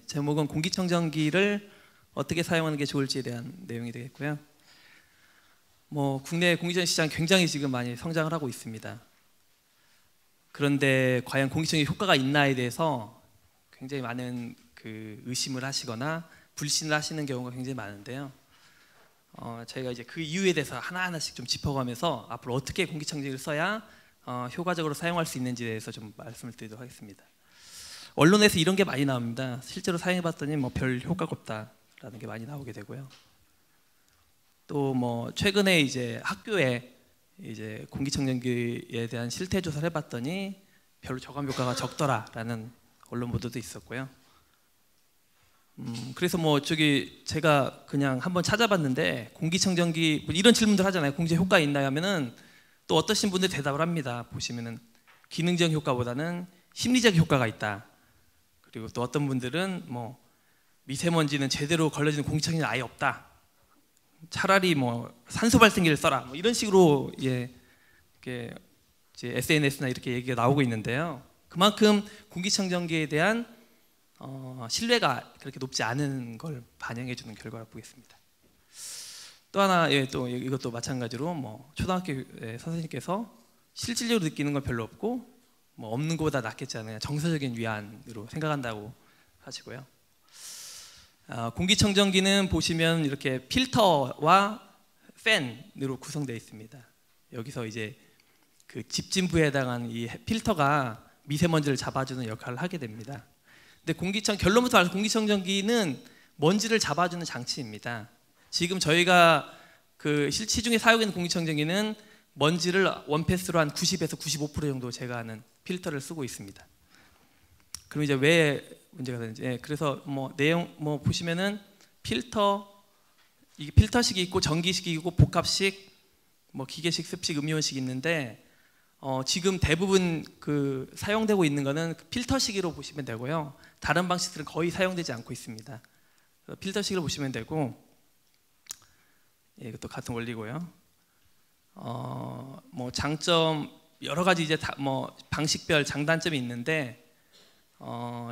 제목은 공기청정기를 어떻게 사용하는 게 좋을지에 대한 내용이 되겠고요. 국내 공기청정 시장 굉장히 지금 많이 성장을 하고 있습니다. 그런데 과연 공기청정기 효과가 있나에 대해서 굉장히 많은 의심을 하시거나 불신을 하시는 경우가 굉장히 많은데요. 저희가 이제 그 이유에 대해서 하나하나씩 좀 짚어가면서 앞으로 어떻게 공기청정기를 써야 효과적으로 사용할 수 있는지에 대해서 좀 말씀을 드리도록 하겠습니다. 언론에서 이런 게 많이 나옵니다. 실제로 사용해봤더니 별 효과가 없다라는 게 많이 나오게 되고요. 또 최근에 이제 학교에 이제 공기청정기에 대한 실태 조사를 해봤더니 별로 저감 효과가 적더라라는 언론 보도도 있었고요. 그래서 제가 그냥 한번 찾아봤는데 공기청정기 이런 질문들 하잖아요. 공기 효과 있나요? 하면은 또 어떠신 분들이 대답을 합니다. 보시면은 기능적 효과보다는 심리적 효과가 있다. 그리고 또 어떤 분들은 미세먼지는 제대로 걸러지는 공기청정기는 아예 없다. 차라리 산소 발생기를 써라. 이런 식으로 이렇게 SNS나 이렇게 얘기가 나오고 있는데요. 그만큼 공기청정기에 대한 신뢰가 그렇게 높지 않은 걸 반영해 주는 결과를 보겠습니다. 또 하나, 또 이것도 마찬가지로 초등학교 선생님께서 실질적으로 느끼는 건 별로 없고 없는 것보다 낫겠지 않느냐, 정서적인 위안으로 생각한다고 하시고요. 공기청정기는 보시면 이렇게 필터와 팬으로 구성되어 있습니다. 여기서 이제 그 집진부에 해당하는 이 필터가 미세먼지를 잡아주는 역할을 하게 됩니다. 근데 결론부터 말해서 공기청정기는 먼지를 잡아주는 장치입니다. 지금 저희가 시중에 사용하고 있는 공기청정기는 먼지를 원패스로 한 90에서 95% 정도 제거하는 필터를 쓰고 있습니다. 그럼 이제 왜 문제가 되는지, 그래서 내용 보시면은 이게 필터식이 있고 전기식이 있고 복합식, 기계식, 습식, 음이온식이 있는데 지금 대부분 사용되고 있는 거는 필터식으로 보시면 되고요. 다른 방식들은 거의 사용되지 않고 있습니다. 필터식으로 보시면 되고, 이것도 같은 원리고요. 장점 여러 가지 이제 방식별 장단점이 있는데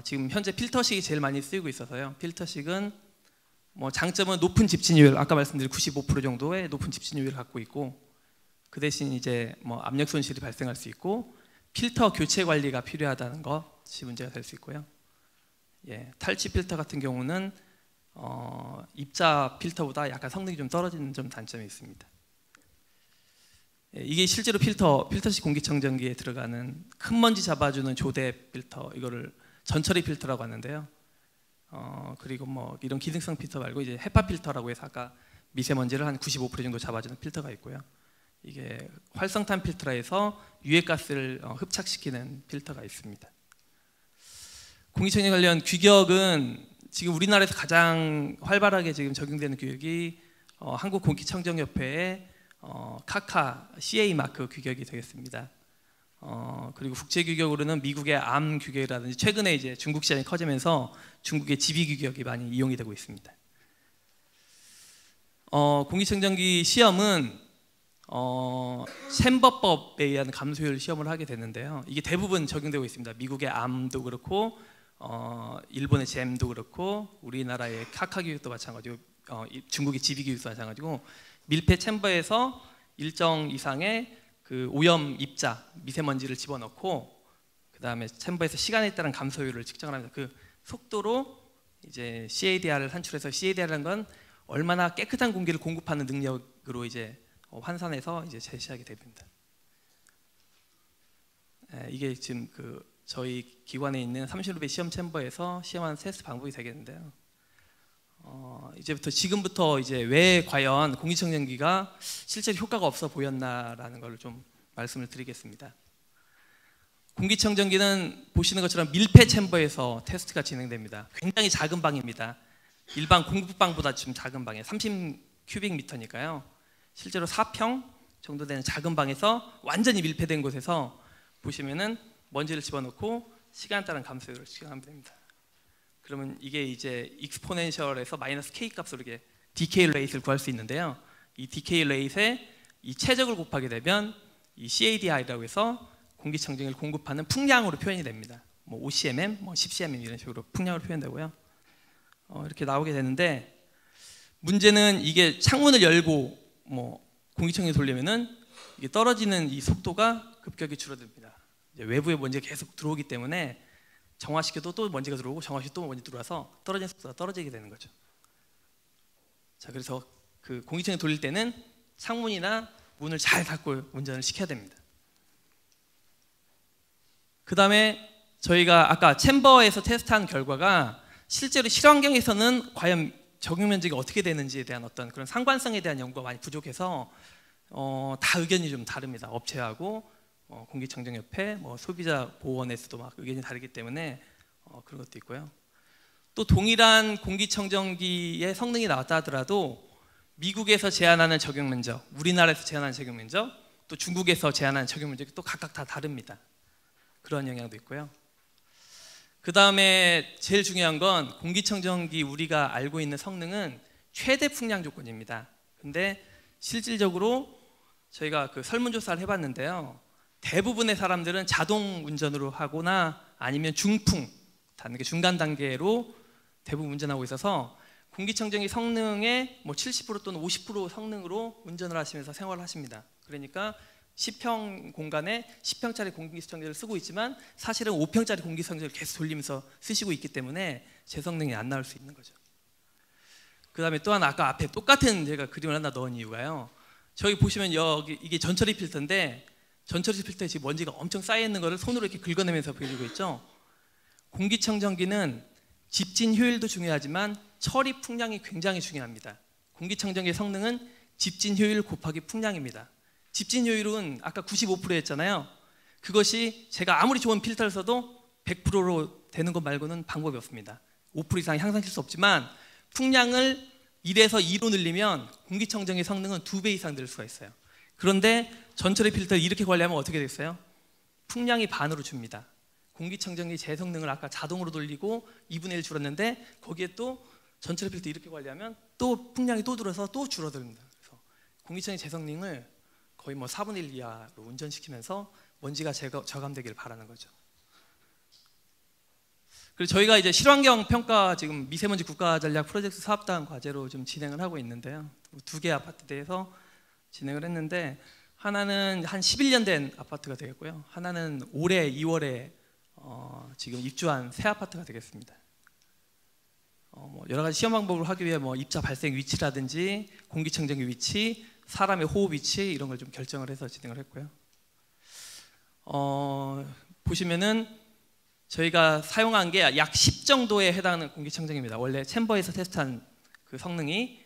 지금 현재 필터식이 제일 많이 쓰이고 있어서요. 필터식은 장점은 높은 집진율, 아까 말씀드린 95% 정도의 높은 집진율을 갖고 있고, 그 대신 이제 압력 손실이 발생할 수 있고 필터 교체 관리가 필요하다는 것이 문제가 될 수 있고요. 탈취 필터 같은 경우는 입자 필터보다 약간 성능이 좀 떨어지는 좀 단점이 있습니다. 이게 실제로 필터식 공기청정기에 들어가는 큰 먼지 잡아주는 조대 필터, 이거를 전처리 필터라고 하는데요. 그리고 이런 기능성 필터 말고 이제 헤파 필터라고 해서 아까 미세먼지를 한 95% 정도 잡아주는 필터가 있고요. 이게 활성탄 필터라 해서 유해가스를 흡착시키는 필터가 있습니다. 공기청정기 관련 규격은 지금 우리나라에서 가장 활발하게 지금 적용되는 규격이 한국공기청정협회의 카카 CA 마크 규격이 되겠습니다. 그리고 국제 규격으로는 미국의 암 규격이라든지 최근에 이제 중국 시장이 커지면서 중국의 GB 규격이 많이 이용이 되고 있습니다. 공기청정기 시험은 챔버법에 의한 감소율 시험을 하게 되는데요. 이게 대부분 적용되고 있습니다. 미국의 암도 그렇고 일본의 잼도 그렇고 우리나라의 카카 규격도 마찬가지고 중국의 GB 규격도 마찬가지고 밀폐 챔버에서 일정 이상의 오염 입자, 미세먼지를 집어넣고 그 다음에 챔버에서 시간에 따른 감소율을 측정을 합니다. 그 속도로 이제 CADR을 산출해서, CADR이라는 건 얼마나 깨끗한 공기를 공급하는 능력으로 이제 환산해서 이제 제시하게 됩니다. 이게 지금 저희 기관에 있는 30루베 시험 챔버에서 시험하는 테스트 방법이 되겠는데요. 지금부터 이제 왜 과연 공기청정기가 실제로 효과가 없어 보였나라는 걸 좀 말씀을 드리겠습니다. 공기청정기는 보시는 것처럼 밀폐 챔버에서 테스트가 진행됩니다. 굉장히 작은 방입니다. 일반 공부방보다 좀 작은 방에 30큐빅미터니까요. 실제로 4평 정도 되는 작은 방에서 완전히 밀폐된 곳에서 보시면은 먼지를 집어넣고 시간에 따른 감소율을 측정하면 됩니다. 그러면 이게 이제 익스포넨셜에서 마이너스 k 값으로 이렇게 decay rate를 구할 수 있는데요. 이 decay rate에 이 최적을 곱하게 되면 이 CADR이라고 해서 공기청정기를 공급하는 풍량으로 표현이 됩니다. 5cmm, 10cmm 이런 식으로 풍량으로 표현되고요. 이렇게 나오게 되는데, 문제는 이게 창문을 열고 뭐 공기청정기 돌리면은 이게 떨어지는 이 속도가 급격히 줄어듭니다. 이제 외부의 먼지가 계속 들어오기 때문에 정화시켜도 또 먼지가 들어오고 정화시켜도 또 먼지 들어와서 떨어지는 속도가 떨어지게 되는 거죠. 자, 그래서 그 공기청정기 돌릴 때는 창문이나 문을 잘 닫고 운전을 시켜야 됩니다. 그 다음에 저희가 아까 챔버에서 테스트한 결과가 실제로 실환경에서는 과연 적용 면적이 어떻게 되는지에 대한 어떤 그런 상관성에 대한 연구가 많이 부족해서 다 의견이 좀 다릅니다. 업체하고 공기청정협회, 뭐 소비자 보호원에서도 막 의견이 다르기 때문에 그런 것도 있고요. 또 동일한 공기청정기의 성능이 나왔다 하더라도 미국에서 제한하는 적용 면적, 우리나라에서 제한하는 적용 면적, 또 중국에서 제한하는 적용 면적이 또 각각 다 다릅니다. 그런 영향도 있고요. 그 다음에 제일 중요한 건 공기청정기 우리가 알고 있는 성능은 최대 풍량 조건입니다. 근데 실질적으로 저희가 그 설문조사를 해봤는데요, 대부분의 사람들은 자동 운전으로 하거나 아니면 중풍 단계, 중간 단계로 대부분 운전하고 있어서 공기청정기 성능의 뭐 70% 또는 50% 성능으로 운전을 하시면서 생활을 하십니다. 그러니까 10평 공간에 10평짜리 공기청정기를 쓰고 있지만 사실은 5평짜리 공기청정기를 계속 돌리면서 쓰시고 있기 때문에 제 성능이 안 나올 수 있는 거죠. 그 다음에 또 하나, 아까 앞에 똑같은 제가 그림을 하나 넣은 이유가요, 저기 보시면 여기 이게 전처리 필터인데 전처리 필터에 지금 먼지가 엄청 쌓여 있는 거를 손으로 이렇게 긁어내면서 보여주고 있죠. 공기청정기는 집진 효율도 중요하지만 처리 풍량이 굉장히 중요합니다. 공기청정기의 성능은 집진 효율 곱하기 풍량입니다. 집진 효율은 아까 95%였잖아요. 그것이 제가 아무리 좋은 필터를 써도 100%로 되는 것 말고는 방법이 없습니다. 5% 이상 향상시킬 수 없지만 풍량을 1에서 2로 늘리면 공기청정기의 성능은 2배 이상 늘 수가 있어요. 그런데 전처리 필터를 이렇게 관리하면 어떻게 됐어요? 풍량이 반으로 줍니다. 공기청정기 제 성능을 아까 자동으로 돌리고 2분의 1 줄었는데 거기에 또 전처리 필터 이렇게 관리하면 또 풍량이 또 들어서 또 줄어듭니다. 그래서 공기청정기 제 성능을 거의 뭐 4분의 1 이하로 운전시키면서 먼지가 저감되기를 바라는 거죠. 그리고 저희가 이제 실환경 평가 지금 미세먼지 국가전략 프로젝트 사업단 과제로 좀 진행을 하고 있는데요. 2개 아파트 대해서 진행을 했는데, 하나는 한 11년 된 아파트가 되겠고요. 하나는 올해 2월에 지금 입주한 새 아파트가 되겠습니다. 뭐 여러 가지 시험 방법을 하기 위해 뭐 입자 발생 위치라든지 공기청정기 위치, 사람의 호흡 위치 이런 걸 좀 결정을 해서 진행을 했고요. 보시면은 저희가 사용한 게 약 10 정도에 해당하는 공기청정기입니다. 원래 챔버에서 테스트한 그 성능이.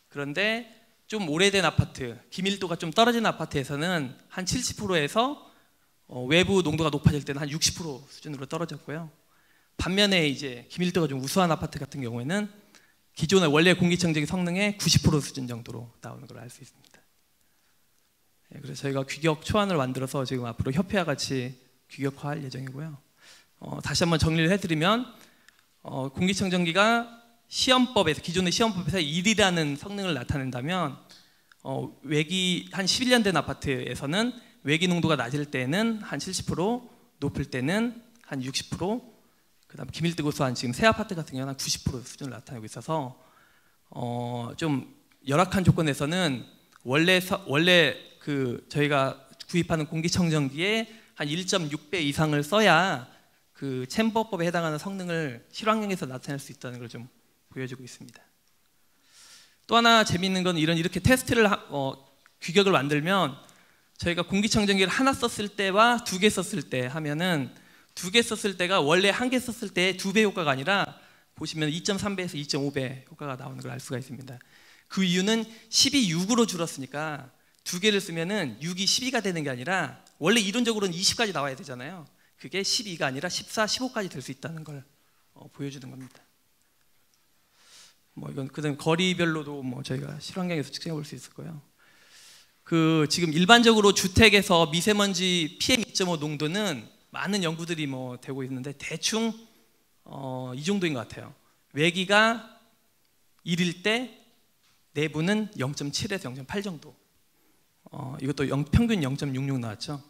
그런데 좀 오래된 아파트, 기밀도가 좀 떨어진 아파트에서는 한 70%에서 외부 농도가 높아질 때는 한 60% 수준으로 떨어졌고요. 반면에 이제 기밀도가 좀 우수한 아파트 같은 경우에는 기존의 원래 공기청정기 성능의 90% 수준 정도로 나오는 걸 알 수 있습니다. 그래서 저희가 규격 초안을 만들어서 지금 앞으로 협회와 같이 규격화할 예정이고요. 다시 한번 정리를 해드리면 공기청정기가 시험법에서, 기존의 시험법에서 1이라는 성능을 나타낸다면 외기 한 11년 된 아파트에서는 외기 농도가 낮을 때는 한 70%, 높을 때는 한 60%, 그다음 기밀도 고수한 지금 새 아파트 같은 경우는 한 90% 수준을 나타내고 있어서 좀 열악한 조건에서는 원래 그 저희가 구입하는 공기청정기에 한 1.6배 이상을 써야 그 챔버법에 해당하는 성능을 실환경에서 나타낼 수 있다는 걸 좀 보여주고 있습니다. 또 하나 재미있는 건 이렇게 테스트를 규격을 만들면 저희가 공기청정기를 하나 썼을 때와 2개 썼을 때 하면은 2개 썼을 때가 원래 1개 썼을 때의 2배 효과가 아니라 보시면 2.3배에서 2.5배 효과가 나오는 걸 알 수가 있습니다. 그 이유는 10이 6으로 줄었으니까 2개를 쓰면은 6이 12가 되는 게 아니라 원래 이론적으로는 20까지 나와야 되잖아요. 그게 12가 아니라 14, 15까지 될 수 있다는 걸 보여주는 겁니다. 뭐 이건 그다음 거리별로도 뭐 저희가 실환경에서 측정해 볼 수 있을 거예요. 그 지금 일반적으로 주택에서 미세먼지 PM2.5 농도는 많은 연구들이 뭐 되고 있는데 대충 이 정도인 것 같아요. 외기가 1일 때 내부는 0.7에서 0.8 정도. 이것도 평균 0.66 나왔죠.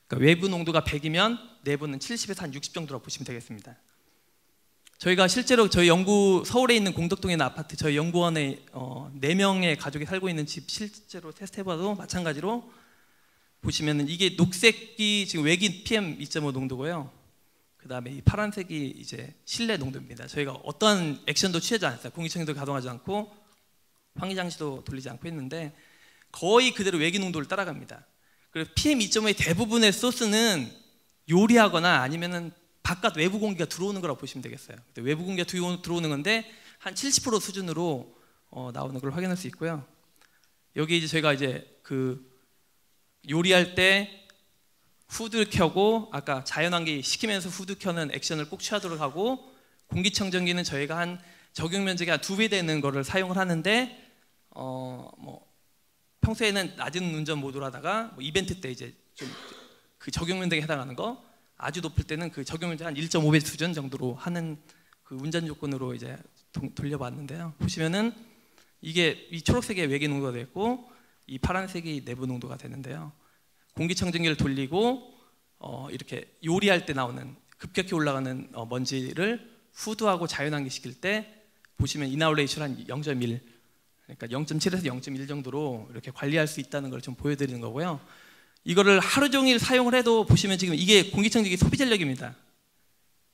그러니까 외부 농도가 100이면 내부는 70에서 한 60 정도라고 보시면 되겠습니다. 저희가 실제로 저희 서울에 있는 공덕동에 있는 아파트 저희 연구원에 4명의 가족이 살고 있는 집 실제로 테스트해봐도 마찬가지로 보시면은 이게 녹색이 지금 외기 PM 2.5 농도고요. 그 다음에 이 파란색이 이제 실내 농도입니다. 저희가 어떤 액션도 취하지 않았어요. 공기청정기도 가동하지 않고 환기장치도 돌리지 않고 했는데 거의 그대로 외기 농도를 따라갑니다. 그리고 PM 2.5의 대부분의 소스는 요리하거나 아니면은 바깥 외부 공기가 들어오는 거라고 보시면 되겠어요. 외부 공기가 들어오는 건데 한 70% 수준으로 나오는 걸 확인할 수 있고요. 여기 이제 저희가 이제 그 요리할 때 후드 켜고 아까 자연환기 시키면서 후드 켜는 액션을 꼭 취하도록 하고 공기청정기는 저희가 한 적용 면적이 한 2배 되는 거를 사용을 하는데 뭐 평소에는 낮은 운전 모드로 하다가 뭐 이벤트 때 이제 좀 그 적용 면적에 해당하는 거 아주 높을 때는 그 적용 면적 한 1.5배 수준 정도로 하는 그 운전 조건으로 이제 돌려봤는데요. 보시면은 이게 이 초록색이 외기 농도가 되고 이 파란색이 내부 농도가 되는데요. 공기청정기를 돌리고 이렇게 요리할 때 나오는 급격히 올라가는 먼지를 후드하고 자연환기 시킬 때 보시면 이나울레이션 한 0.1 그러니까 0.7에서 0.1 정도로 이렇게 관리할 수 있다는 걸 좀 보여드리는 거고요. 이거를 하루 종일 사용을 해도 보시면 지금 이게 공기청정기 소비 전력입니다.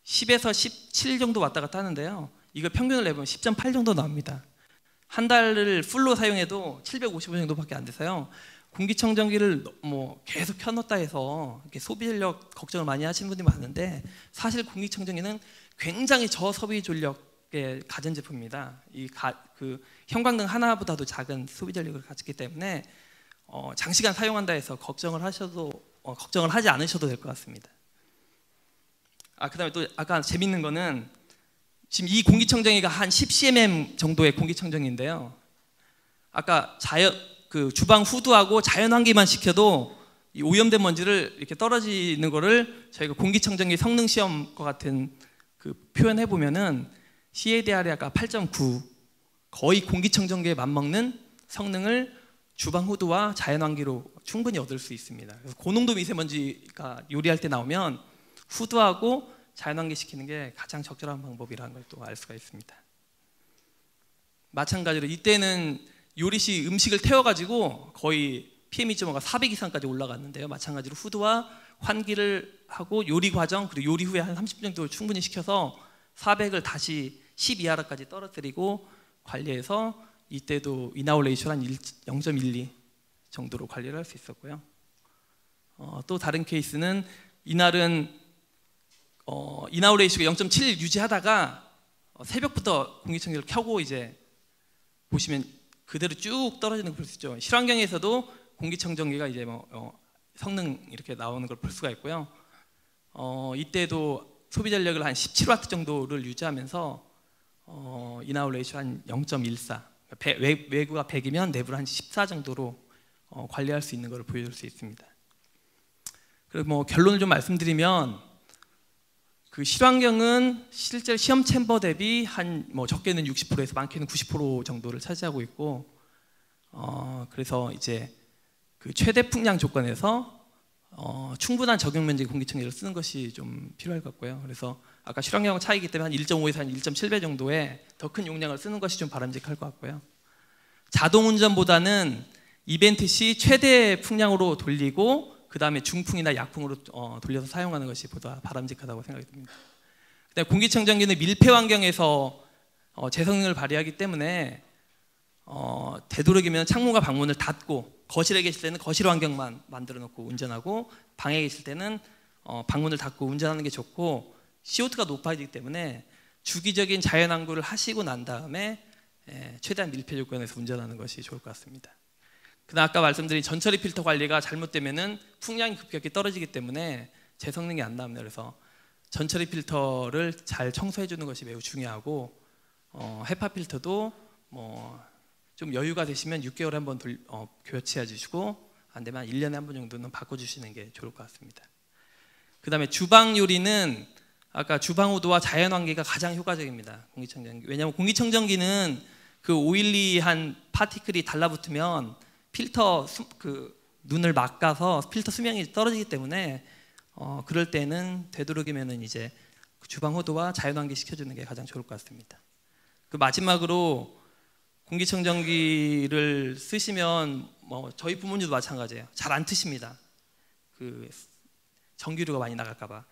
10에서 17 정도 왔다 갔다 하는데요. 이거 평균을 내보면 10.8 정도 나옵니다. 한 달을 풀로 사용해도 755 정도밖에 안 돼서요. 공기청정기를 뭐 계속 켜놓다 해서 이렇게 소비 전력 걱정을 많이 하시는 분들이 많은데 사실 공기청정기는 굉장히 저소비 전력의 가전제품입니다. 그 형광등 하나보다도 작은 소비 전력을 가졌기 때문에 장시간 사용한다 해서 걱정을 하지 않으셔도 될 것 같습니다. 그다음에 또 아까 재밌는 거는 지금 이 공기청정기가 한 10cm 정도의 공기청정기인데요. 아까 그 주방 후드하고 자연환기만 시켜도 이 오염된 먼지를 이렇게 떨어지는 거를 저희가 공기청정기 성능 시험과 같은 그 표현해 보면은 CADR이 아까 8.9 거의 공기청정기에 맞먹는 성능을 주방 후드와 자연환기로 충분히 얻을 수 있습니다. 그래서 고농도 미세먼지가 요리할 때 나오면 후드하고 자연환기 시키는 게 가장 적절한 방법이라는 걸 또 알 수가 있습니다. 마찬가지로 이때는 요리 시 음식을 태워가지고 거의 PM2.5가 400 이상까지 올라갔는데요. 마찬가지로 후드와 환기를 하고 요리 과정 그리고 요리 후에 한 30분 정도 충분히 시켜서 400을 다시 10 이하로까지 떨어뜨리고 관리해서 이때도 이나울레이션 한 0.12 정도로 관리를 할 수 있었고요. 또 다른 케이스는 이날은 이나울레이션이 0.7 유지하다가 새벽부터 공기청정기를 켜고 이제 보시면 그대로 쭉 떨어지는 걸 볼 수 있죠. 실환경에서도 공기청정기가 이제 성능 이렇게 나오는 걸 볼 수가 있고요. 이때도 소비 전력을 한 17W 정도를 유지하면서 이나울레이션 한 0.14 외구가 100이면 내부를 한 14 정도로 관리할 수 있는 걸 보여줄 수 있습니다. 그리고 뭐 결론을 좀 말씀드리면 그 실환경은 실제 시험 챔버 대비 한 뭐 적게는 60%에서 많게는 90% 정도를 차지하고 있고 그래서 이제 그 최대 풍량 조건에서 충분한 적용 면적의 공기청정기를 쓰는 것이 좀 필요할 것 같고요. 그래서 아까 실환경 차이기 때문에 한 1.5에서 한 1.7배 정도의 더 큰 용량을 쓰는 것이 좀 바람직할 것 같고요. 자동 운전보다는 이벤트 시 최대 풍량으로 돌리고 그 다음에 중풍이나 약풍으로 돌려서 사용하는 것이 보다 바람직하다고 생각이 듭니다. 그다음에 공기청정기는 밀폐 환경에서 재성능을 발휘하기 때문에 되도록이면 창문과 방문을 닫고 거실에 계실 때는 거실 환경만 만들어 놓고 운전하고 방에 계실 때는 방문을 닫고 운전하는 게 좋고 CO2가 높아지기 때문에 주기적인 자연환구를 하시고 난 다음에 최대한 밀폐 조건에서 운전하는 것이 좋을 것 같습니다. 그다음 아까 말씀드린 전처리 필터 관리가 잘못되면은 풍량이 급격히 떨어지기 때문에 재성능이 안 나옵니다. 그래서 전처리 필터를 잘 청소해 주는 것이 매우 중요하고 헤파 필터도 뭐 좀 여유가 되시면 6개월에 한 번 교체해 주시고 안 되면 1년에 한 번 정도는 바꿔 주시는 게 좋을 것 같습니다. 그다음에 주방 요리는 아까 주방 호드와 자연 환기가 가장 효과적입니다. 공기청정기. 왜냐하면 공기청정기는 그 오일리한 파티클이 달라붙으면 필터 그 눈을 막아서 필터 수명이 떨어지기 때문에 그럴 때는 되도록이면은 이제 그 주방 호도와 자연환기 시켜주는 게 가장 좋을 것 같습니다. 그 마지막으로 공기청정기를 쓰시면 뭐 저희 부모님도 마찬가지예요. 잘 안 트십니다. 그 전기료가 많이 나갈까봐.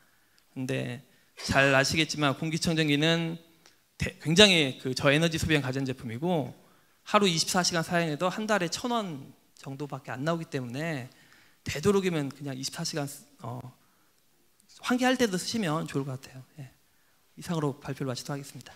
근데 잘 아시겠지만 공기청정기는 굉장히 그 저에너지 소비형 가전제품이고 하루 24시간 사용해도 한 달에 1,000원 정도밖에 안 나오기 때문에 되도록이면 그냥 24시간 환기할 때도 쓰시면 좋을 것 같아요. 예. 이상으로 발표를 마치도록 하겠습니다.